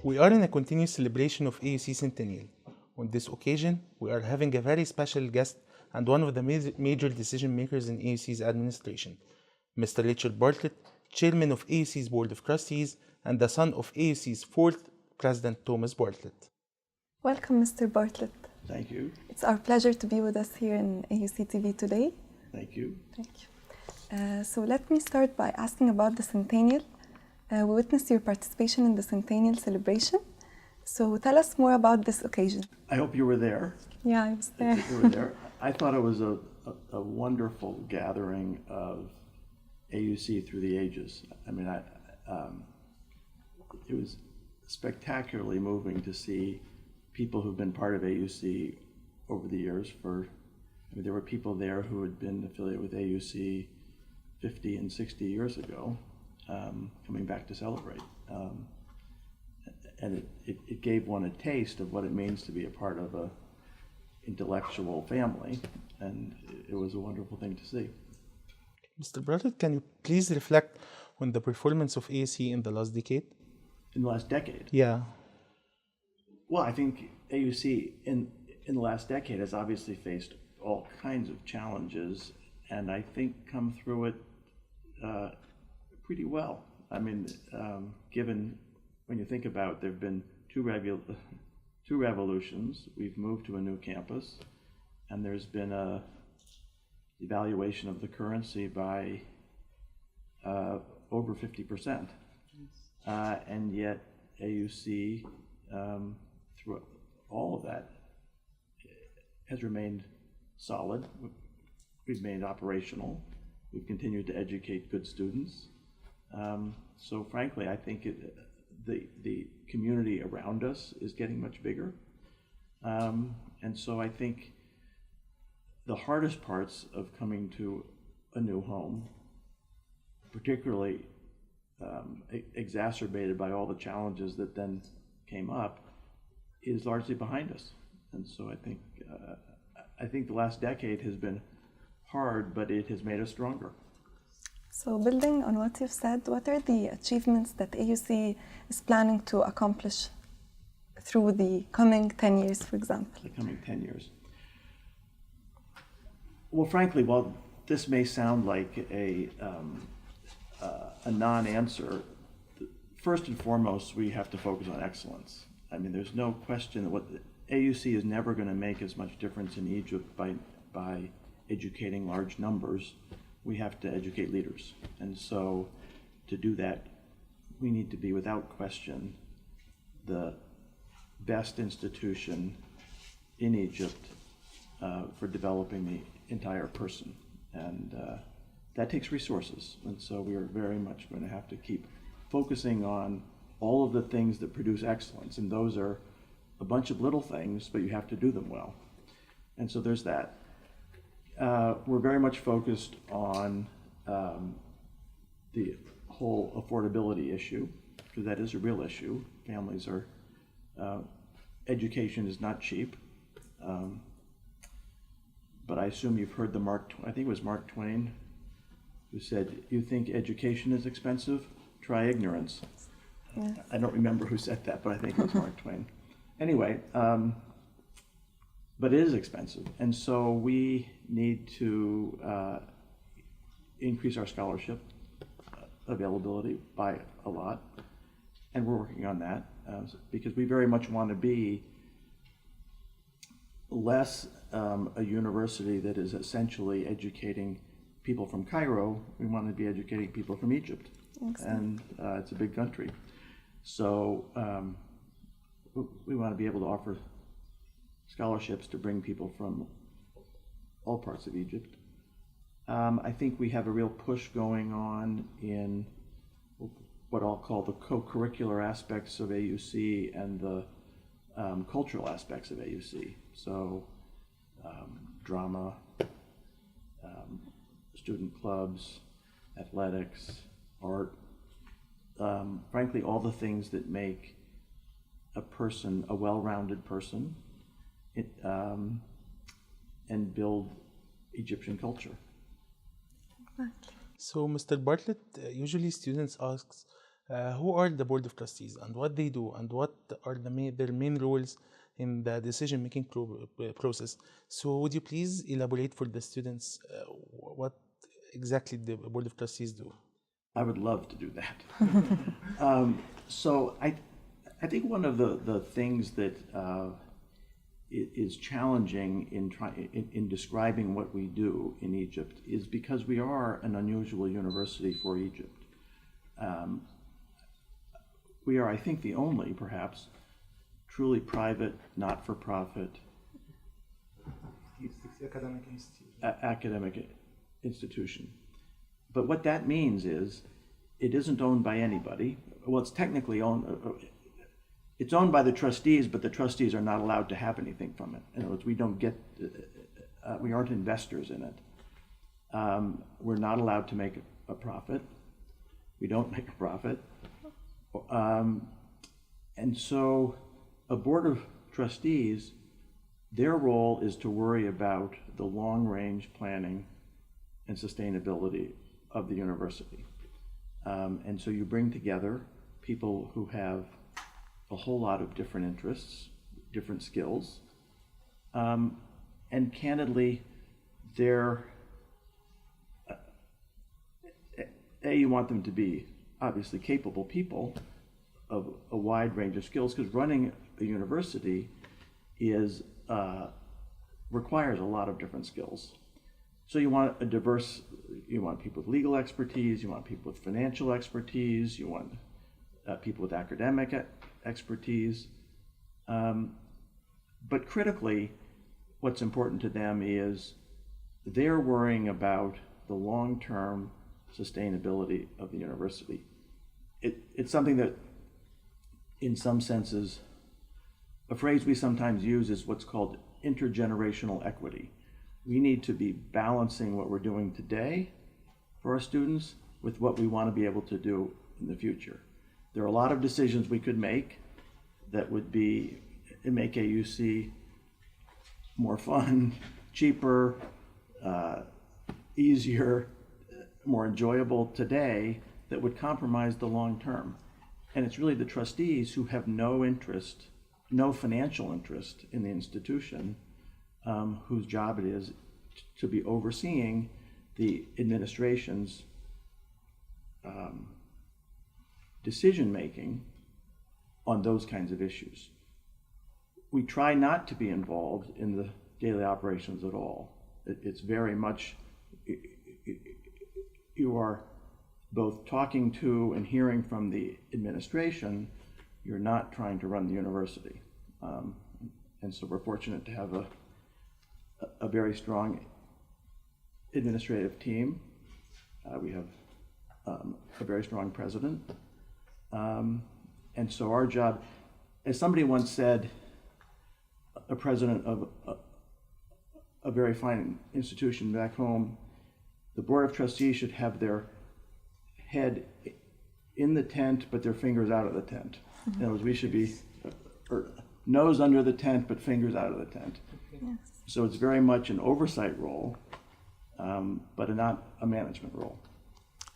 We are in a continuous celebration of AUC Centennial. On this occasion, we are having a very special guest and one of the major decision makers in AUC's administration, Mr. Richard Bartlett, Chairman of AUC's Board of Trustees and the son of AUC's fourth President Thomas Bartlett. Welcome, Mr. Bartlett. Thank you. It's our pleasure to be with us here in AUCTV today. Thank you. Thank you. So let me start by asking about the Centennial. We witnessed your participation in the Centennial celebration. So tell us more about this occasion. I hope you were there. Yeah, I was there. You were there. I thought it was a wonderful gathering of AUC through the ages. I mean, it was spectacularly moving to see people who've been part of AUC over the years. There were people there who had been affiliated with AUC 50 and 60 years ago, coming back to celebrate. And it gave one a taste of what it means to be a part of an intellectual family, and it was a wonderful thing to see. Mr. Bartlett, can you please reflect on the performance of AUC in the last decade? In the last decade? Yeah. Well, I think AUC in the last decade has obviously faced all kinds of challenges, and I think come through it pretty well. I mean, given when you think about, there have been two revolutions. We've moved to a new campus, and there's been a devaluation of the currency by over 50%. And yet AUC, through all of that, has remained solid. We've remained operational. We've continued to educate good students. So frankly, I think the community around us is getting much bigger. And so I think the hardest parts of coming to a new home, particularly exacerbated by all the challenges that then came up, is largely behind us. And so I think the last decade has been hard, but it has made us stronger. So building on what you've said, what are the achievements that AUC is planning to accomplish through the coming 10 years, for example? The coming 10 years. Well, frankly, while this may sound like a non-answer, first and foremost, we have to focus on excellence. I mean, there's no question that AUC is never going to make as much difference in Egypt by educating large numbers. We have to educate leaders. And so to do that, we need to be, without question, the best institution in Egypt for developing the entire person. And that takes resources. And so we are very much going to have to keep focusing on all of the things that produce excellence. And those are a bunch of little things, but you have to do them well. And so there's that. We're very much focused on the whole affordability issue, because that is a real issue. Families are, education is not cheap. But I assume you've heard I think it was Mark Twain, who said, "You think education is expensive? Try ignorance." Yeah. I don't remember who said that, but I think it was Mark Twain. Anyway, but it is expensive. And so we need to increase our scholarship availability by a lot. And we're working on that because we very much want to be less a university that is essentially educating people from Cairo. We want to be educating people from Egypt. Excellent. And it's a big country. So we want to be able to offer scholarships to bring people from all parts of Egypt. I think we have a real push going on in what I'll call the co-curricular aspects of AUC and the cultural aspects of AUC. So drama, student clubs, athletics, art, frankly, all the things that make a person a well-rounded person and build Egyptian culture. So, Mr. Bartlett, usually students ask Who are the Board of Trustees and what they do and what are their main roles in the decision-making process? So would you please elaborate for the students what exactly the Board of Trustees do? I would love to do that. So I think one of the things that is challenging in describing what we do in Egypt is because we are an unusual university for Egypt. We are, I think, the only, perhaps, truly private, not-for-profit academic institution. But what that means is it isn't owned by anybody. Well, it's technically owned. It's owned by the trustees, but the trustees are not allowed to have anything from it. In other words, we don't get. We aren't investors in it. We're not allowed to make a profit. We don't make a profit. And so a board of trustees, their role is to worry about the long-range planning and sustainability of the university. And so you bring together people who have a whole lot of different interests, different skills, and candidly, they're, you want them to be obviously capable people of a wide range of skills, because running a university is requires a lot of different skills. So you want you want people with legal expertise, you want people with financial expertise, you want people with academic expertise. But critically, what's important to them is they're worrying about the long-term sustainability of the university. It's something that, in some senses, a phrase we sometimes use is what's called intergenerational equity. We need to be balancing what we're doing today for our students with what we want to be able to do in the future. There are a lot of decisions we could make that would make AUC more fun, cheaper, easier, more enjoyable today that would compromise the long term. And it's really the trustees who have no financial interest in the institution, whose job it is to be overseeing the administration's decision-making on those kinds of issues. We try not to be involved in the daily operations at all. It's very much, you are both talking to and hearing from the administration. You're not trying to run the university. And so we're fortunate to have a very strong administrative team. We have a very strong president. And so our job, as somebody once said, a president of a very fine institution back home, the Board of Trustees should have their head in the tent, but their fingers out of the tent. In other words, we should be nose under the tent, but fingers out of the tent. Yes. So it's very much an oversight role, but not a management role.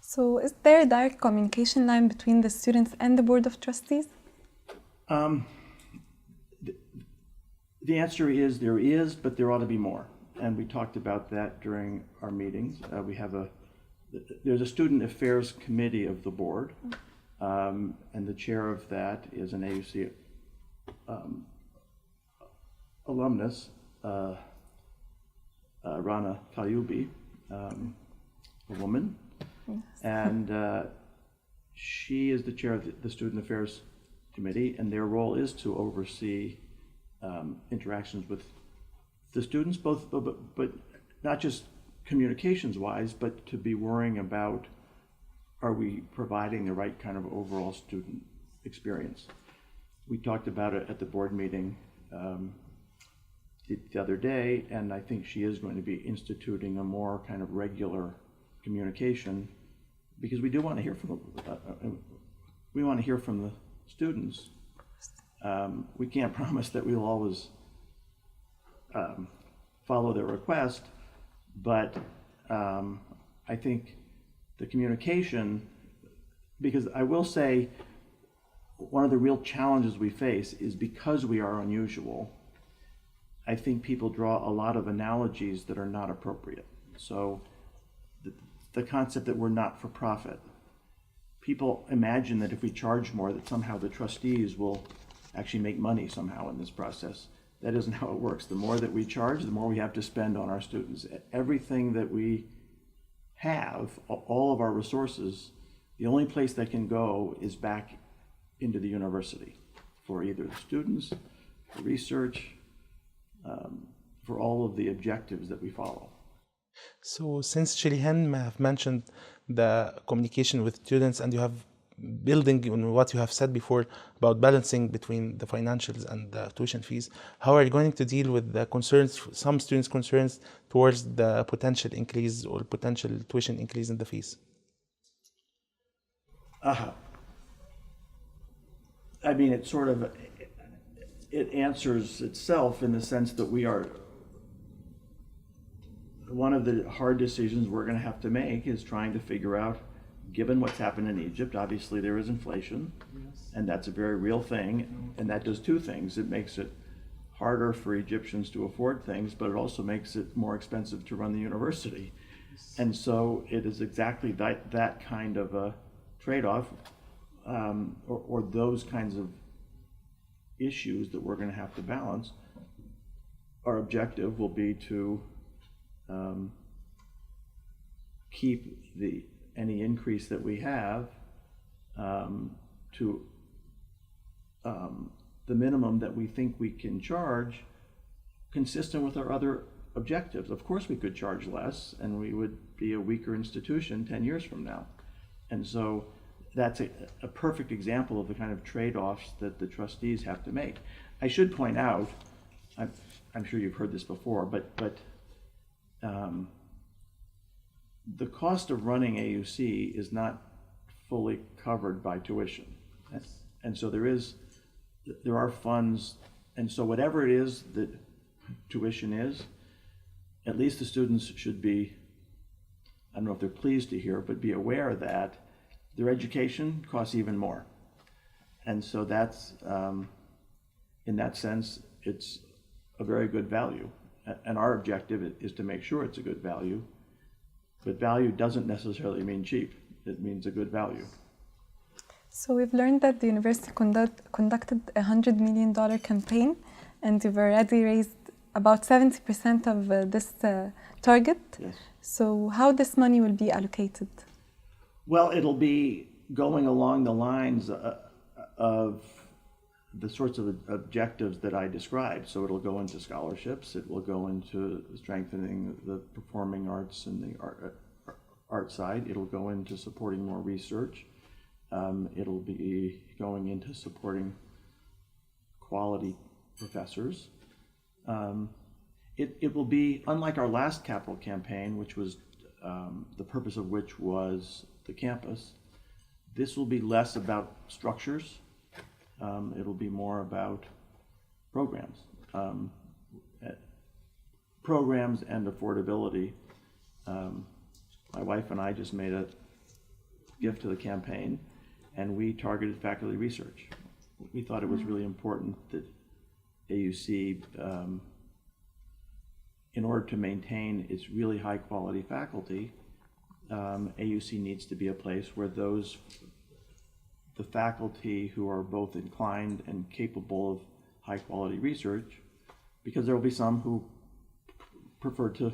So is there a direct communication line between the students and the Board of Trustees? The answer is there is, but there ought to be more. And we talked about that during our meetings. There's a student affairs committee of the board, and the chair of that is an AUC alumnus, Rana Kalyubi, a woman. Yes. And she is the chair of the Student Affairs Committee, and their role is to oversee interactions with the students, but not just communications-wise, but to be worrying about, are we providing the right kind of overall student experience? We talked about it at the board meeting the other day, and I think she is going to be instituting a more kind of regular communication, because we do want to hear from the students. We can't promise that we'll always follow their request, but I think the communication because I will say one of the real challenges we face is because we are unusual, I think people draw a lot of analogies that are not appropriate. So the concept that we're not for profit, people imagine that if we charge more that somehow the trustees will actually make money somehow in this process. That isn't how it works. The more that we charge, the more we have to spend on our students. Everything that we have, all of our resources, the only place that can go is back into the university for either the students, for research, for all of the objectives that we follow. So since Sherihan have mentioned the communication with students, and you have building on what you have said before about balancing between the financials and the tuition fees, how are you going to deal with the concerns, some students' concerns towards the potential increase or potential tuition increase in the fees? I mean, it answers itself in the sense that we are, one of the hard decisions we're going to have to make is trying to figure out, given what's happened in Egypt, obviously there is inflation, and that's a very real thing, and that does two things. It makes it harder for Egyptians to afford things, but it also makes it more expensive to run the university. And so it is exactly that kind of a trade-off, or those kinds of issues that we're going to have to balance. Our objective will be to keep any increase that we have to the minimum that we think we can charge, consistent with our other objectives. Of course we could charge less and we would be a weaker institution 10 years from now. And so that's a perfect example of the kind of trade-offs that the trustees have to make. I should point out, I'm sure you've heard this before, but the cost of running AUC is not fully covered by tuition. And so there are funds, and so whatever it is that tuition is, at least the students should be, I don't know if they're pleased to hear, but be aware that their education costs even more. And so that's, in that sense, it's a very good value. And our objective is to make sure it's a good value. But value doesn't necessarily mean cheap. It means a good value. So we've learned that the university conducted a $100 million campaign, and you've already raised about 70% of this target. Yes. So how this money will be allocated? Well, it'll be going along the lines of the sorts of objectives that I described. So it'll go into scholarships, it will go into strengthening the performing arts and the art side, it'll go into supporting more research, it'll be going into supporting quality professors. It will be, unlike our last capital campaign, which was the purpose of which was the campus, this will be less about structures. It'll be more about programs. Programs and affordability. My wife and I just made a gift to the campaign, and we targeted faculty research. We thought it was really important that AUC, in order to maintain its really high quality faculty, AUC needs to be a place where the faculty who are both inclined and capable of high quality research, because there will be some who prefer to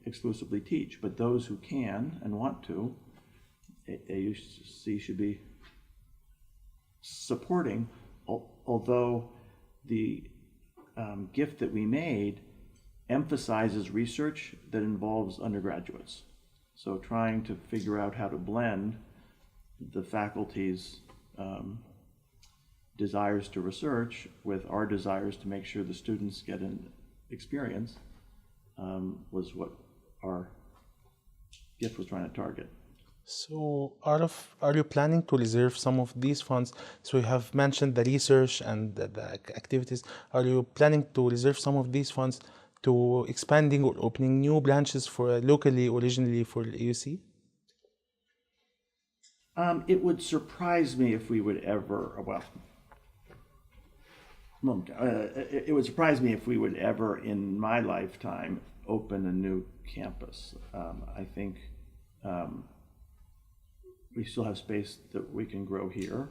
exclusively teach, but those who can and want to, AUC should be supporting, although the gift that we made emphasizes research that involves undergraduates. So trying to figure out how to blend the faculty's desires to research with our desires to make sure the students get an experience was what our gift was trying to target. So are you planning to reserve some of these funds? So you have mentioned the research and the activities. Are you planning to reserve some of these funds to expanding or opening new branches for locally, originally for AUC? It would surprise me if we would ever, well, it would surprise me if we would ever in my lifetime open a new campus. I think we still have space that we can grow here.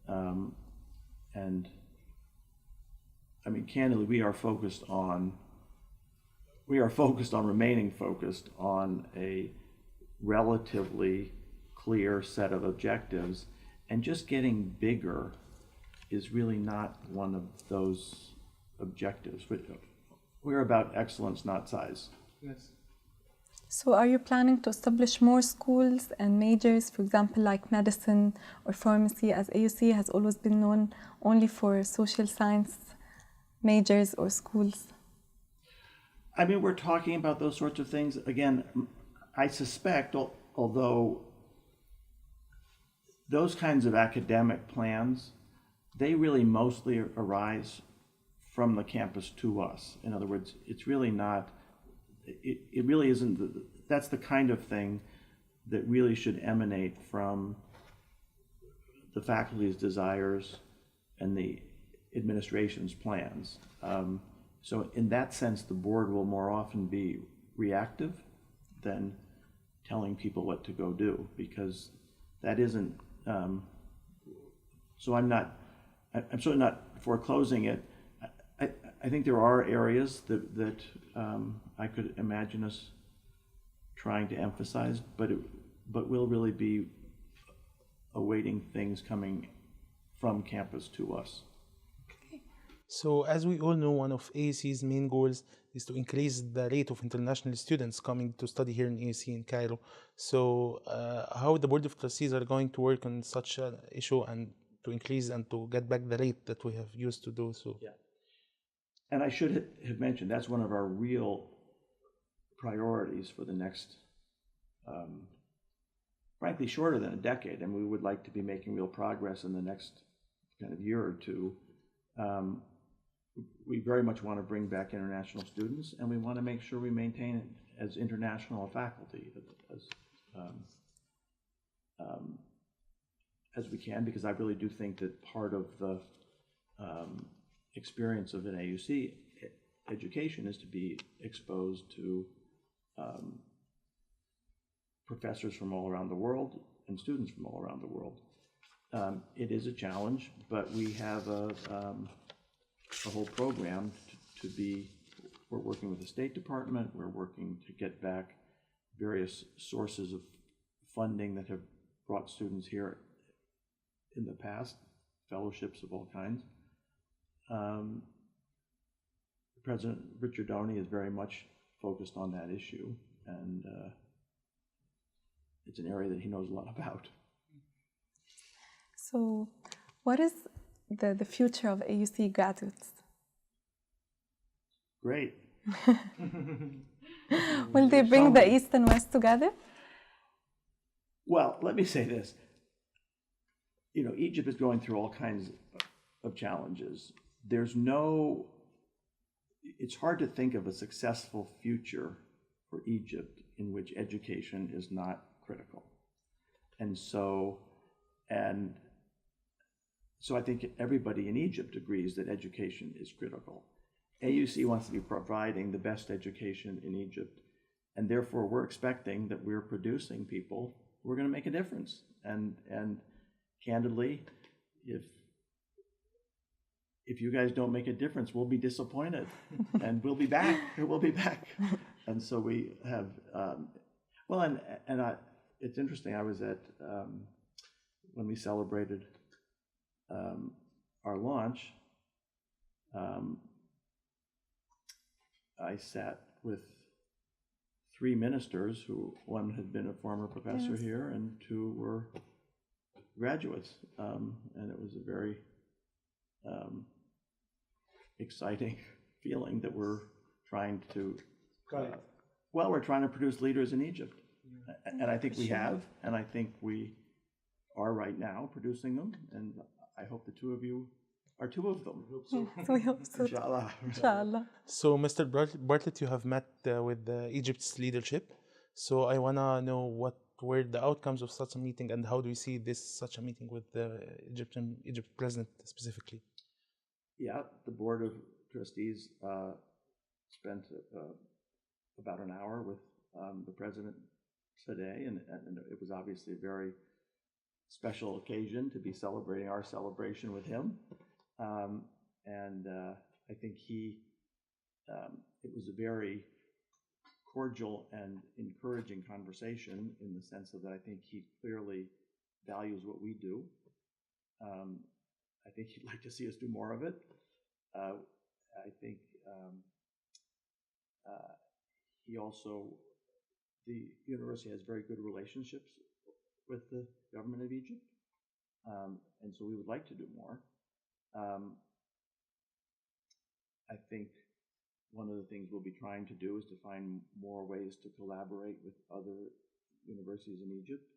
And I mean, candidly, we are focused on remaining focused on a relatively clear set of objectives, and just getting bigger is really not one of those objectives. We're about excellence, not size. Yes. So are you planning to establish more schools and majors, for example, like medicine or pharmacy, as AUC has always been known only for social science majors or schools? I mean, we're talking about those sorts of things. Again, I suspect, although those kinds of academic plans, they really mostly arise from the campus to us. In other words, it's really not, it really isn't, that's the kind of thing that really should emanate from the faculty's desires and the administration's plans. So in that sense, the board will more often be reactive than telling people what to go do, because that isn't, so I'm certainly not foreclosing it. I think there are areas that I could imagine us trying to emphasize, but we'll really be awaiting things coming from campus to us. So as we all know, one of AUC's main goals is to increase the rate of international students coming to study here in AUC in Cairo. So how the Board of Trustees are going to work on such an issue and to increase and to get back the rate that we have used to do so? Yeah. And I should have mentioned, that's one of our real priorities for the next, frankly, shorter than a decade. And we would like to be making real progress in the next kind of year or two. We very much want to bring back international students, and we want to make sure we maintain it as international faculty as we can, because I really do think that part of the experience of an AUC education is to be exposed to professors from all around the world and students from all around the world. It is a challenge, but we have a whole program to be, we're working with the State Department, we're working to get back various sources of funding that have brought students here in the past, fellowships of all kinds. President Richard Doney is very much focused on that issue, and it's an area that he knows a lot about. So what is the future of AUC graduates? Great. Will they bring the East and West together? Well, let me say this. You know, Egypt is going through all kinds of challenges. It's hard to think of a successful future for Egypt in which education is not critical. And so I think everybody in Egypt agrees that education is critical. AUC wants to be providing the best education in Egypt, and therefore we're expecting that we're producing people who are going to make a difference. And candidly, if you guys don't make a difference, we'll be disappointed, and we'll be back. We'll be back. And so we have, it's interesting. I was at when we celebrated our launch. I sat with 3 ministers who, one had been a former professor Yes. here and 2 were graduates, and it was a very exciting feeling that we're trying to, we're trying to produce leaders in Egypt. And I think we have, and I think we are right now producing them, and I hope the 2 of you are 2 of them. We hope so. Inshallah. Inshallah. So, Mr. Bartlett, you have met with Egypt's leadership. So, I want to know what were the outcomes of such a meeting, and how do you see such a meeting with the Egypt president specifically? Yeah, the Board of Trustees spent about an hour with the president today, and it was obviously a very special occasion to be celebrating our celebration with him. I think it was a very cordial and encouraging conversation in the sense of that I think he clearly values what we do. I think he'd like to see us do more of it. I think the university has very good relationships with the government of Egypt, and so we would like to do more. I think one of the things we'll be trying to do is to find more ways to collaborate with other universities in Egypt,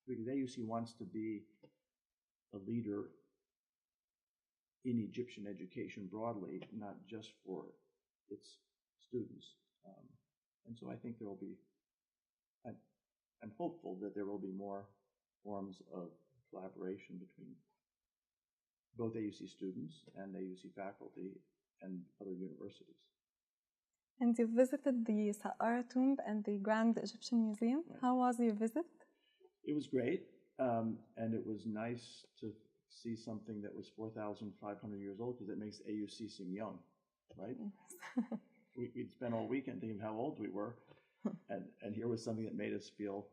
because AUC wants to be a leader in Egyptian education broadly, not just for its students. And so I think there will be, I'm hopeful that there will be more forms of collaboration between both AUC students and AUC faculty and other universities. And you visited the Saqqara tomb and the Grand Egyptian Museum. Right. How was your visit? It was great, and it was nice to see something that was 4,500 years old, because it makes AUC seem young, right? Yes. We'd spent all weekend thinking of how old we were, and here was something that made us feel,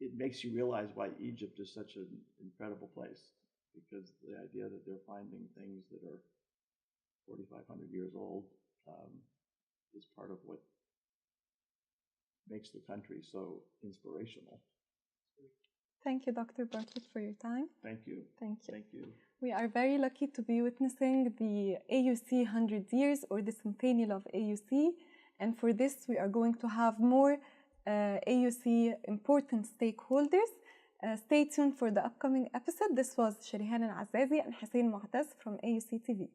it makes you realize why Egypt is such an incredible place, because the idea that they're finding things that are 4,500 years old is part of what makes the country so inspirational. Thank you, Dr. Bartlett, for your time. Thank you. Thank you. Thank you. We are very lucky to be witnessing the AUC 100 years, or the centennial of AUC. And for this, we are going to have more AUC important stakeholders. Stay tuned for the upcoming episode. This was Sherihan and Elazzazy and Hussien from AUCTV.